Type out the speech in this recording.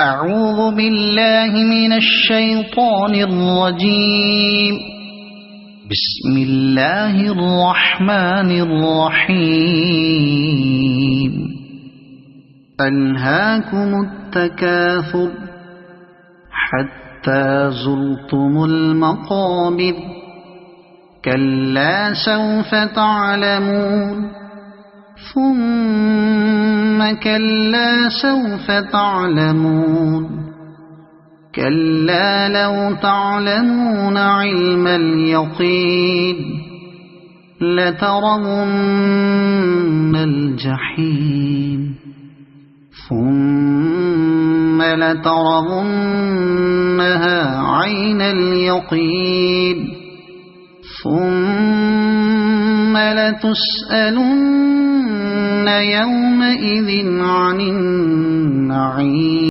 أعوذ بالله من الشيطان الرجيم. بسم الله الرحمن الرحيم. ألهاكم التكاثر حتى زرتم المقابر. كلا سوف تعلمون ثم كلا سوف تعلمون. كلا لو تعلمون علم اليقين لترون الجحيم ثم لترونها عين اليقين ثم لتسألن يومئذ عن النعيم.